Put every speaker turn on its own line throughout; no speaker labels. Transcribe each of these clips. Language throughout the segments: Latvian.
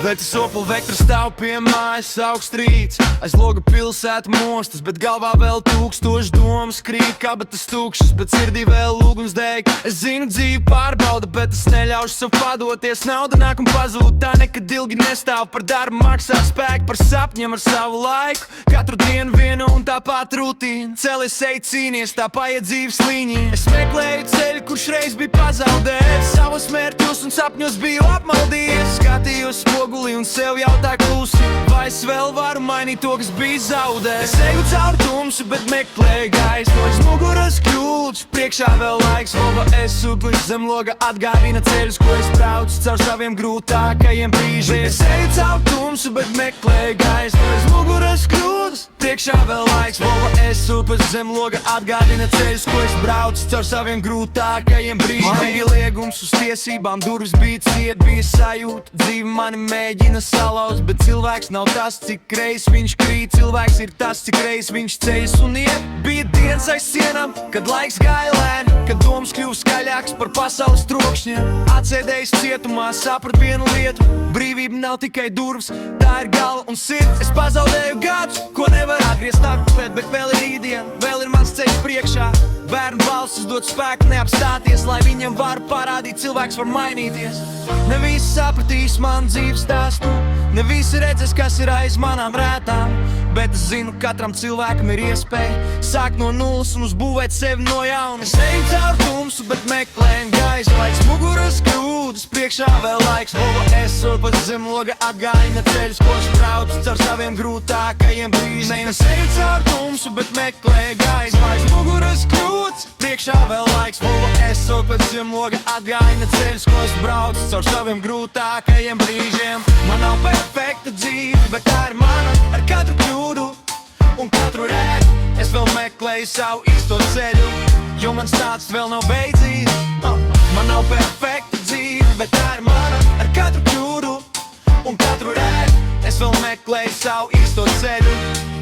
Bet es soplu vektra stāv pie mājas augst rīts. Aiz loga pilsēta mostas, bet galvā vēl tūkstoši domas krīt. Kabatas tukšas, bet sirdī vēl lūgums deg. Es zinu dzīvi pārbauda, bet es neļaušu sev padoties. Nauda nāk un pazūd, tā nekad ilgi nestāv. Par darbu maksā spēku, par sapņiem ar savu laiku. Katru dienu vienu un tā pat rutīna. Celies, ej, cīnies, tā paiet dzīves līnija. Es meklēju ceļu, kurš reiz bija pazaudējis. Savus mērķus un sapņus biju apmaldījies. Skatījos spogulī un sev jautāju klusi, vai es vēl varu mainīt to, kas bija zaudēts. Es eju caur tumsu, bet meklēju gaisu. Aiz muguras kļūdas, priekšā vēl laiks. Lova es uplis zem loga atgādina ceļus, ko es braucu caur saviem grūtākajiem brīžiem. Es eju caur tumsu, bet meklēju gaisu. Aiz muguras kļūdas, priekšā vēl laiks. Lova es uplis zem loga atgādina ceļus, ko es braucu caur saviem grūtākajiem brīžiem. Man bija liegums uz tiesībām, durvis bija ciet, bija sajūta. Dzīve mani mēģina salauzt, bet cilvēks nav tas, cik reiz viņš krīt. Cilvēks ir tas, cik reiz viņš ceļas un iet. Bija dienas aiz sienām, kad laiks gāja lēni, kad domas kļuva skaļāks par pasaules trokšņiem. Atsēdējis cietumā, saprat vienu lietu: brīvība nav tikai durvis, tā ir galva un sirds. Es pazaudēju gadus, ko nevar atgriezt atpakaļ, bet vēl ir rītdiena, vēl ir mans ceļš priekšā. Bērnu balsis dod spēku neapstāties, lai viņam var parādīt, cilvēks var mainīties. Ne visi sapratīs man dzīves stāstu, ne visi redzēs, kas ir aiz manām rētām. Bet es zinu, katram cilvēkam ir iespēja sākt no nulles un uzbūvēt sevi no jauna. Es eju caur tumsu, bet meklēju gaisu. Laiks muguras kļūdas, priekšā vēl laiks. Lova es pa zem loga atgādina ceļus, ko es braucu caur saviem grūtākajiem brīžiem. Es eju caur tumsu, bet meklēju gaisu. Laiks muguras kļūdas, priekšā vēl laiks. Lova es pa zem loga atgādina ceļus, ko es braucu caur saviem grūtākajiem brīžiem. Man nav perfekta dzīve, bet tā ir mana. Ar katru kļūdu un katru rēku es vēl meklēju savu īsto ceļu, jo mans stāsts vēl nav beidzies. Man nav perfekta dzīve, bet tā ir mana. Ar katru kļūdu un katru rēku es vēl meklēju savu īsto ceļu,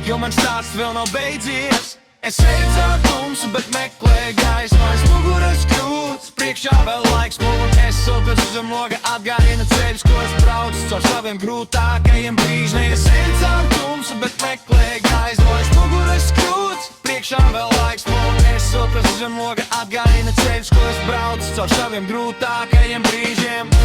jo mans stāsts vēl nav beidzies. Es eju caur tumsu, bet meklēju gaisu. Aiz muguras kļūdas, priekšā vēl laiks. Lova es pa zem loga atgādina ceļus, ko es braucu caur saviem grūtākajiem brīžiem. Es eju caur tumsu, bet meklēju gaisu. Aiz muguras kļūdas, priekšā vēl laiks. Lova es pa zem loga atgādina ceļus, ko es braucu caur saviem grūtākajiem brīžiem.